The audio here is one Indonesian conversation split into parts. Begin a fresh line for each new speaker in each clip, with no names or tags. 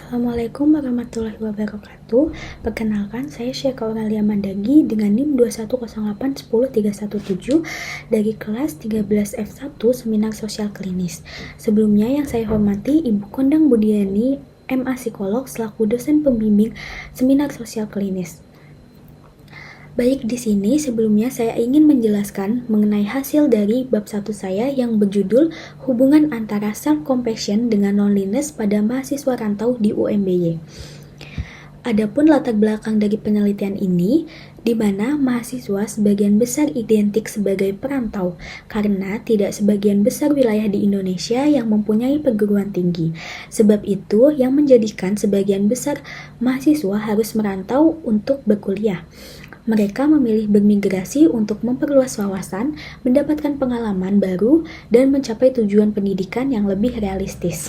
Assalamualaikum warahmatullahi wabarakatuh. Perkenalkan, saya Syekha Aurelia Mandagi dengan NIM 210810317 dari kelas 13 F1 Seminar Sosial Klinis. Sebelumnya yang saya hormati Ibu Kondang Budiani, MA Psikolog selaku dosen pembimbing Seminar Sosial Klinis. Baik, di sini sebelumnya saya ingin menjelaskan mengenai hasil dari bab 1 saya yang berjudul Hubungan antara Self-Compassion dengan Loneliness pada mahasiswa rantau di UMBY. Adapun latar belakang dari penelitian ini, di mana mahasiswa sebagian besar identik sebagai perantau karena tidak sebagian besar wilayah di Indonesia yang mempunyai perguruan tinggi. Sebab itu yang menjadikan sebagian besar mahasiswa harus merantau untuk berkuliah. Mereka memilih bermigrasi untuk memperluas wawasan, mendapatkan pengalaman baru, dan mencapai tujuan pendidikan yang lebih realistis.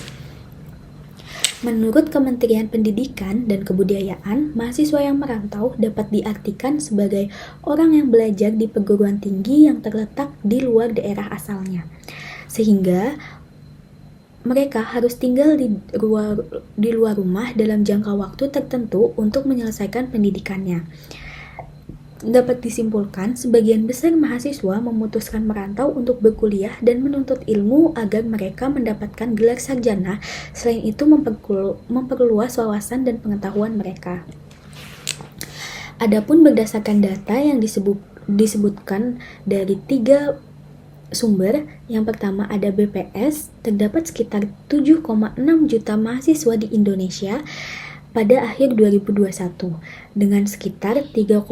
Menurut Kementerian Pendidikan dan Kebudayaan, mahasiswa yang merantau dapat diartikan sebagai orang yang belajar di perguruan tinggi yang terletak di luar daerah asalnya, sehingga mereka harus tinggal di luar rumah dalam jangka waktu tertentu untuk menyelesaikan pendidikannya. Dapat disimpulkan, sebagian besar mahasiswa memutuskan merantau untuk berkuliah dan menuntut ilmu agar mereka mendapatkan gelar sarjana, selain itu memperluas wawasan dan pengetahuan mereka. Adapun berdasarkan data yang disebutkan dari 3 sumber, yang pertama ada BPS, terdapat sekitar 7,6 juta mahasiswa di Indonesia pada akhir 2021, dengan sekitar 3,2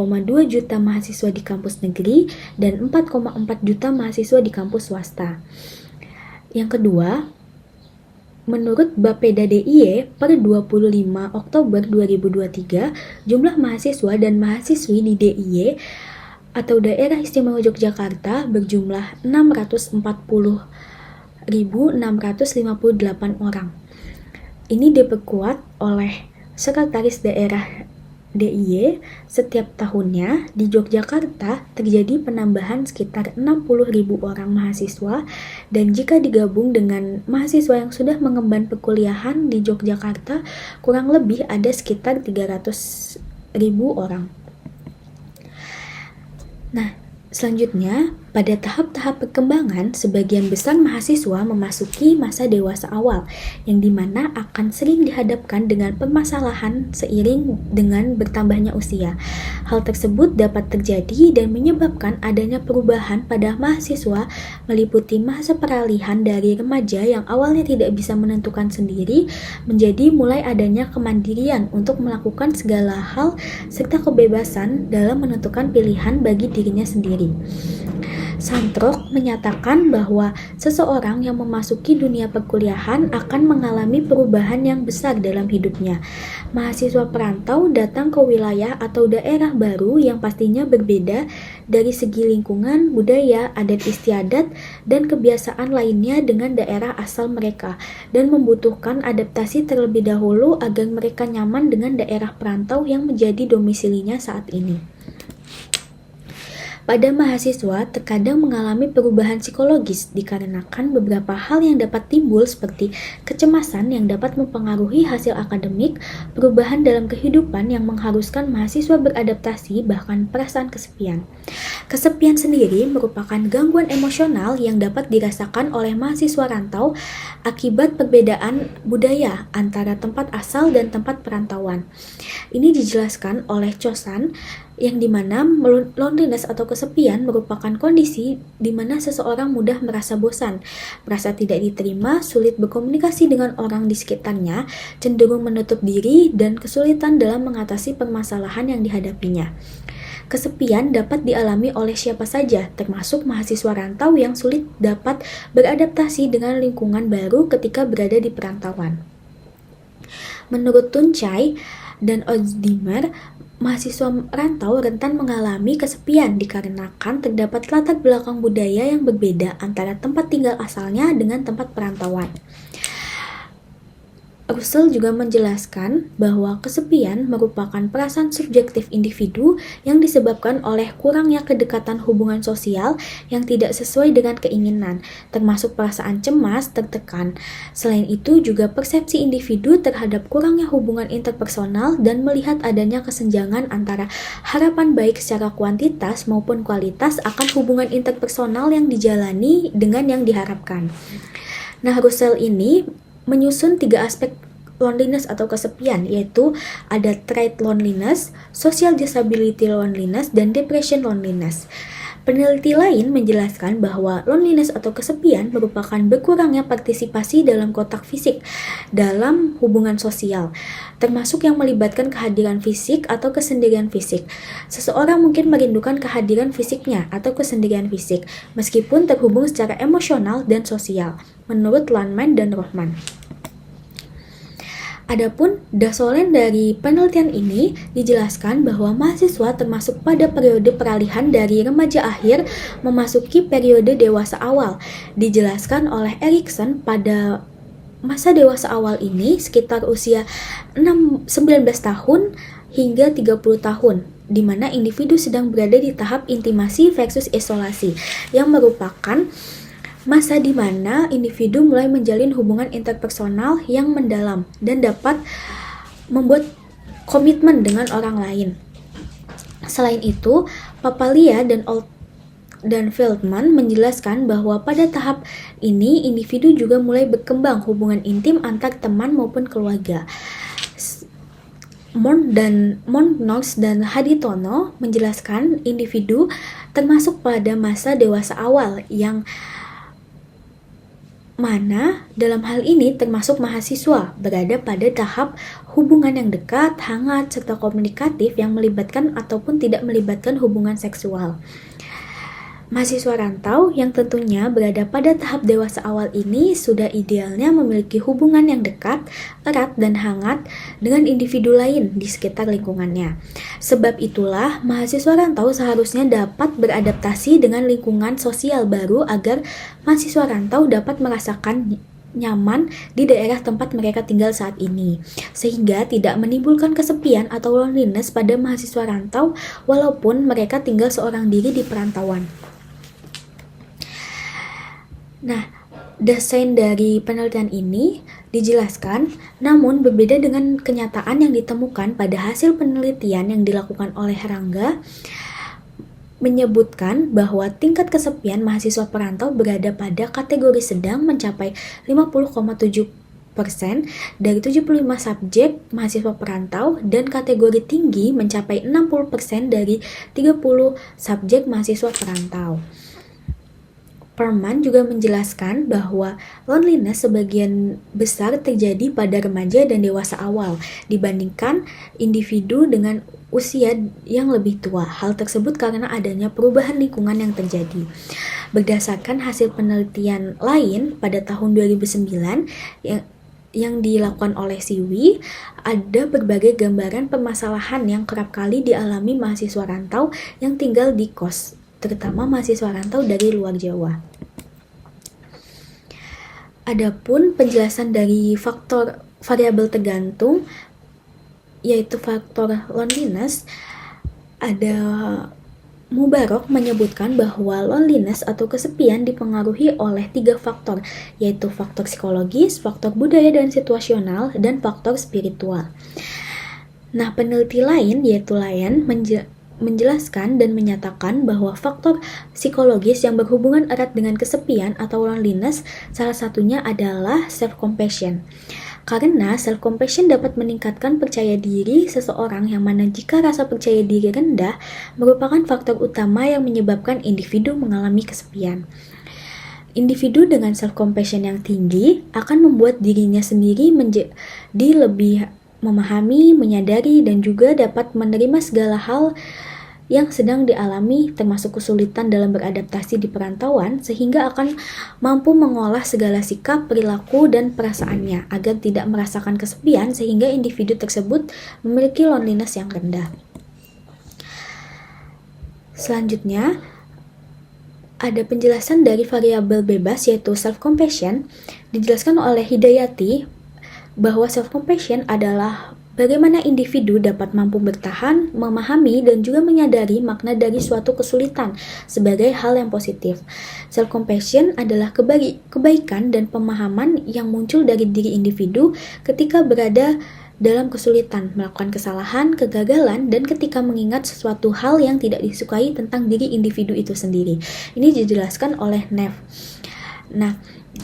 juta mahasiswa di kampus negeri dan 4,4 juta mahasiswa di kampus swasta. Yang kedua, menurut Bapeda DIY per 25 Oktober 2023, jumlah mahasiswa dan mahasiswi di DIY atau Daerah Istimewa Yogyakarta berjumlah 640.658 orang. Ini diperkuat oleh Sekretaris Daerah DIY. Setiap tahunnya di Yogyakarta terjadi penambahan sekitar 60.000 orang mahasiswa, dan jika digabung dengan mahasiswa yang sudah mengemban perkuliahan di Yogyakarta, kurang lebih ada sekitar 300.000 orang. Nah, selanjutnya, pada tahap-tahap perkembangan, sebagian besar mahasiswa memasuki masa dewasa awal, yang dimana akan sering dihadapkan dengan permasalahan seiring dengan bertambahnya usia. Hal tersebut dapat terjadi dan menyebabkan adanya perubahan pada mahasiswa, meliputi masa peralihan dari remaja yang awalnya tidak bisa menentukan sendiri, menjadi mulai adanya kemandirian untuk melakukan segala hal, serta kebebasan dalam menentukan pilihan bagi dirinya sendiri. Santrok menyatakan bahwa seseorang yang memasuki dunia perkuliahan akan mengalami perubahan yang besar dalam hidupnya. Mahasiswa perantau datang ke wilayah atau daerah baru yang pastinya berbeda dari segi lingkungan, budaya, adat istiadat, dan kebiasaan lainnya dengan daerah asal mereka, dan membutuhkan adaptasi terlebih dahulu agar mereka nyaman dengan daerah perantau yang menjadi domisilinya saat ini. Pada mahasiswa terkadang mengalami perubahan psikologis dikarenakan beberapa hal yang dapat timbul seperti kecemasan yang dapat mempengaruhi hasil akademik, perubahan dalam kehidupan yang mengharuskan mahasiswa beradaptasi, bahkan perasaan kesepian. Kesepian sendiri merupakan gangguan emosional yang dapat dirasakan oleh mahasiswa rantau akibat perbedaan budaya antara tempat asal dan tempat perantauan. Ini dijelaskan oleh Chosan, yang dimana loneliness atau kesepian merupakan kondisi di mana seseorang mudah merasa bosan, merasa tidak diterima, sulit berkomunikasi dengan orang di sekitarnya, cenderung menutup diri, dan kesulitan dalam mengatasi permasalahan yang dihadapinya. Kesepian dapat dialami oleh siapa saja, termasuk mahasiswa rantau yang sulit dapat beradaptasi dengan lingkungan baru ketika berada di perantauan. Menurut Tuncay dan Ozdimir, mahasiswa rantau rentan mengalami kesepian dikarenakan terdapat latar belakang budaya yang berbeda antara tempat tinggal asalnya dengan tempat perantauan. Russell juga menjelaskan bahwa kesepian merupakan perasaan subjektif individu yang disebabkan oleh kurangnya kedekatan hubungan sosial yang tidak sesuai dengan keinginan, termasuk perasaan cemas, tertekan. Selain itu juga persepsi individu terhadap kurangnya hubungan interpersonal dan melihat adanya kesenjangan antara harapan baik secara kuantitas maupun kualitas akan hubungan interpersonal yang dijalani dengan yang diharapkan. Nah, Russell ini menyusun 3 aspek loneliness atau kesepian, yaitu ada trait loneliness, social disability loneliness, dan depression loneliness. Peneliti lain menjelaskan bahwa loneliness atau kesepian merupakan berkurangnya partisipasi dalam kontak fisik dalam hubungan sosial, termasuk yang melibatkan kehadiran fisik atau kesendirian fisik. Seseorang mungkin merindukan kehadiran fisiknya atau kesendirian fisik, meskipun terhubung secara emosional dan sosial, menurut Landman dan Rohman. Adapun Dasolen dari penelitian ini dijelaskan bahwa mahasiswa termasuk pada periode peralihan dari remaja akhir memasuki periode dewasa awal. Dijelaskan oleh Erikson pada masa dewasa awal ini sekitar usia 19 tahun hingga 30 tahun, di mana individu sedang berada di tahap intimasi versus isolasi, yang merupakan masa di mana individu mulai menjalin hubungan interpersonal yang mendalam dan dapat membuat komitmen dengan orang lain. Selain itu, Papalia dan Feldman menjelaskan bahwa pada tahap ini individu juga mulai berkembang hubungan intim antar teman maupun keluarga. Knox dan Haditono menjelaskan individu termasuk pada masa dewasa awal yang mana dalam hal ini termasuk mahasiswa berada pada tahap hubungan yang dekat, hangat, serta komunikatif yang melibatkan ataupun tidak melibatkan hubungan seksual. Mahasiswa rantau yang tentunya berada pada tahap dewasa awal ini sudah idealnya memiliki hubungan yang dekat, erat, dan hangat dengan individu lain di sekitar lingkungannya. Sebab itulah, mahasiswa rantau seharusnya dapat beradaptasi dengan lingkungan sosial baru agar mahasiswa rantau dapat merasakan nyaman di daerah tempat mereka tinggal saat ini, sehingga tidak menimbulkan kesepian atau loneliness pada mahasiswa rantau walaupun mereka tinggal seorang diri di perantauan. Nah, desain dari penelitian ini dijelaskan, namun berbeda dengan kenyataan yang ditemukan pada hasil penelitian yang dilakukan oleh Rangga, menyebutkan bahwa tingkat kesepian mahasiswa perantau berada pada kategori sedang mencapai 50,7% dari 75 subjek mahasiswa perantau dan kategori tinggi mencapai 60% dari 30 subjek mahasiswa perantau. Perman juga menjelaskan bahwa loneliness sebagian besar terjadi pada remaja dan dewasa awal dibandingkan individu dengan usia yang lebih tua. Hal tersebut karena adanya perubahan lingkungan yang terjadi. Berdasarkan hasil penelitian lain pada tahun 2009 yang dilakukan oleh Siwi, ada berbagai gambaran permasalahan yang kerap kali dialami mahasiswa rantau yang tinggal di kos, terutama mahasiswa rantau dari luar Jawa. Adapun penjelasan dari faktor variabel tergantung, yaitu faktor loneliness, ada Mubarok menyebutkan bahwa loneliness atau kesepian dipengaruhi oleh 3 faktor, yaitu faktor psikologis, faktor budaya dan situasional, dan faktor spiritual. Nah, peneliti lain yaitu Lyon menjelaskan dan menyatakan bahwa faktor psikologis yang berhubungan erat dengan kesepian atau loneliness salah satunya adalah self-compassion. Karena self-compassion dapat meningkatkan percaya diri seseorang, yang mana jika rasa percaya diri rendah merupakan faktor utama yang menyebabkan individu mengalami kesepian. Individu dengan self-compassion yang tinggi akan membuat dirinya sendiri menjadi lebih memahami, menyadari, dan juga dapat menerima segala hal yang sedang dialami, termasuk kesulitan dalam beradaptasi di perantauan, sehingga akan mampu mengolah segala sikap, perilaku, dan perasaannya agar tidak merasakan kesepian, sehingga individu tersebut memiliki loneliness yang rendah. Selanjutnya, ada penjelasan dari variabel bebas yaitu self-compassion, dijelaskan oleh Hidayati bahwa self-compassion adalah bagaimana individu dapat mampu bertahan, memahami, dan juga menyadari makna dari suatu kesulitan sebagai hal yang positif. Self-compassion adalah kebaikan dan pemahaman yang muncul dari diri individu ketika berada dalam kesulitan, melakukan kesalahan, kegagalan, dan ketika mengingat sesuatu hal yang tidak disukai tentang diri individu itu sendiri. Ini dijelaskan oleh Neff. Nah,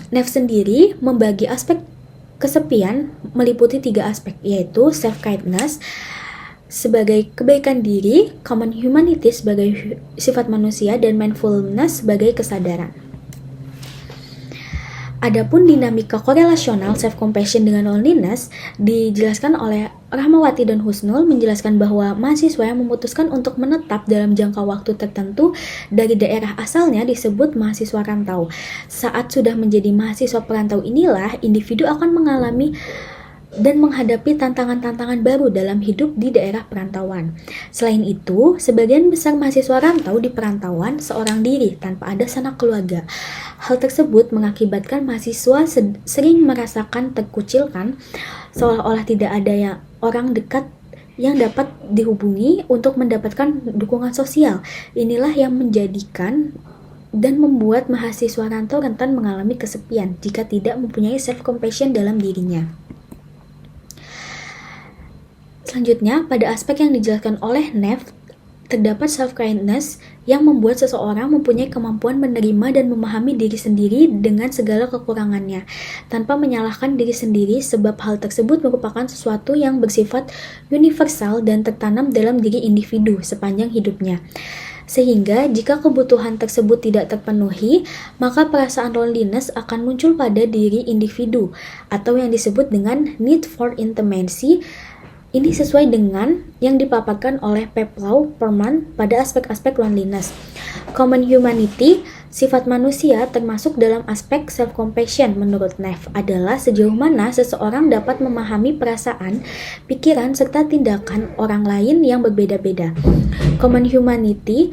Neff sendiri membagi aspek kesepian meliputi 3 aspek, yaitu self-kindness sebagai kebaikan diri, common humanity sebagai sifat manusia, dan mindfulness sebagai kesadaran. Adapun dinamika korelasional self-compassion dengan loneliness dijelaskan oleh Rahmawati dan Husnul, menjelaskan bahwa mahasiswa yang memutuskan untuk menetap dalam jangka waktu tertentu dari daerah asalnya disebut mahasiswa rantau. Saat sudah menjadi mahasiswa perantau inilah individu akan mengalami dan menghadapi tantangan-tantangan baru dalam hidup di daerah perantauan. Selain itu, sebagian besar mahasiswa rantau di perantauan seorang diri tanpa ada sanak keluarga. Hal tersebut mengakibatkan mahasiswa sering merasakan terkucilkan, seolah-olah tidak ada orang dekat yang dapat dihubungi untuk mendapatkan dukungan sosial. Inilah yang menjadikan dan membuat mahasiswa rantau rentan mengalami kesepian jika tidak mempunyai self-compassion dalam dirinya. Selanjutnya, pada aspek yang dijelaskan oleh Neff, terdapat self-kindness yang membuat seseorang mempunyai kemampuan menerima dan memahami diri sendiri dengan segala kekurangannya, tanpa menyalahkan diri sendiri sebab hal tersebut merupakan sesuatu yang bersifat universal dan tertanam dalam diri individu sepanjang hidupnya. Sehingga jika kebutuhan tersebut tidak terpenuhi, maka perasaan loneliness akan muncul pada diri individu, atau yang disebut dengan need for intimacy. Ini sesuai dengan yang dipaparkan oleh Peplau Perman pada aspek-aspek loneliness. Common humanity, sifat manusia termasuk dalam aspek self-compassion menurut Neff adalah sejauh mana seseorang dapat memahami perasaan, pikiran, serta tindakan orang lain yang berbeda-beda. Common humanity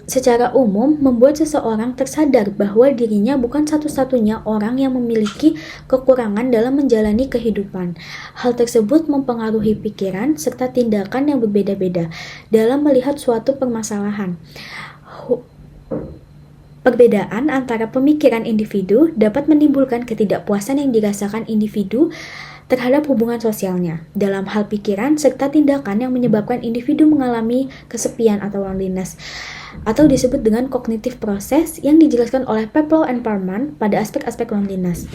secara umum membuat seseorang tersadar bahwa dirinya bukan satu-satunya orang yang memiliki kekurangan dalam menjalani kehidupan. Hal tersebut mempengaruhi pikiran serta tindakan yang berbeda-beda dalam melihat suatu permasalahan. Perbedaan antara pemikiran individu dapat menimbulkan ketidakpuasan yang dirasakan individu terhadap hubungan sosialnya dalam hal pikiran serta tindakan yang menyebabkan individu mengalami kesepian atau loneliness, atau disebut dengan cognitive process yang dijelaskan oleh Peplau and Perman pada aspek-aspek loneliness.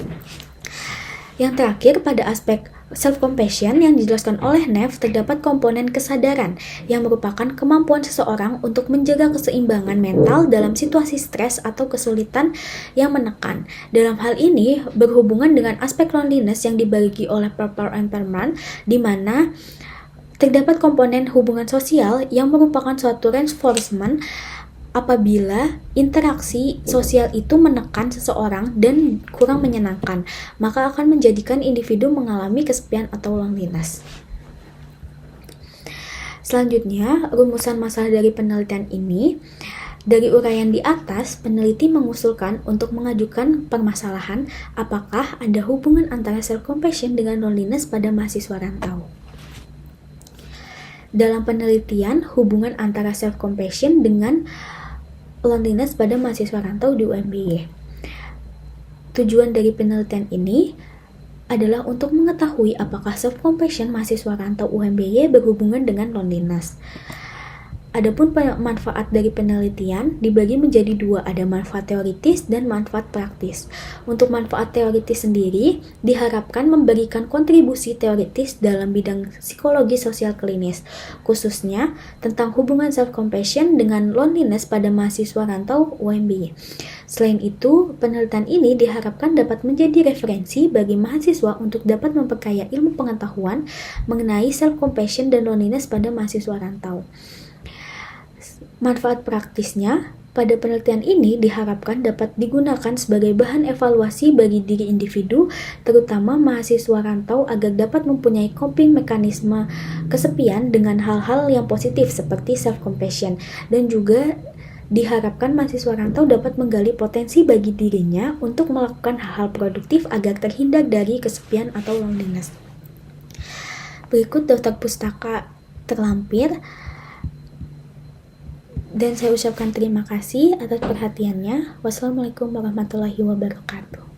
Yang terakhir, pada aspek self-compassion yang dijelaskan oleh Neff, terdapat komponen kesadaran yang merupakan kemampuan seseorang untuk menjaga keseimbangan mental dalam situasi stres atau kesulitan yang menekan. Dalam hal ini berhubungan dengan aspek loneliness yang dibagi oleh Peplau and Perman, di mana terdapat komponen hubungan sosial yang merupakan suatu reinforcement apabila interaksi sosial itu menekan seseorang dan kurang menyenangkan, maka akan menjadikan individu mengalami kesepian atau loneliness. Selanjutnya, rumusan masalah dari penelitian ini. Dari uraian di atas, peneliti mengusulkan untuk mengajukan permasalahan apakah ada hubungan antara self-compassion dengan loneliness pada mahasiswa rantau. Dalam penelitian, hubungan antara self-compassion dengan loneliness pada mahasiswa rantau di UMBY. Tujuan dari penelitian ini adalah untuk mengetahui apakah self-compassion mahasiswa rantau UMBY berhubungan dengan loneliness. Adapun manfaat dari penelitian dibagi menjadi 2, ada manfaat teoritis dan manfaat praktis. Untuk manfaat teoritis sendiri diharapkan memberikan kontribusi teoritis dalam bidang psikologi sosial klinis, khususnya tentang hubungan self-compassion dengan loneliness pada mahasiswa rantau UMBY. Selain itu, penelitian ini diharapkan dapat menjadi referensi bagi mahasiswa untuk dapat memperkaya ilmu pengetahuan mengenai self-compassion dan loneliness pada mahasiswa rantau. Manfaat praktisnya, pada penelitian ini diharapkan dapat digunakan sebagai bahan evaluasi bagi diri individu, terutama mahasiswa rantau, agar dapat mempunyai coping mekanisme kesepian dengan hal-hal yang positif seperti self-compassion, dan juga Diharapkan mahasiswa rantau dapat menggali potensi bagi dirinya untuk melakukan hal-hal produktif agar terhindar dari kesepian atau loneliness. Berikut daftar pustaka terlampir, dan saya ucapkan terima kasih atas perhatiannya. Wassalamualaikum warahmatullahi wabarakatuh.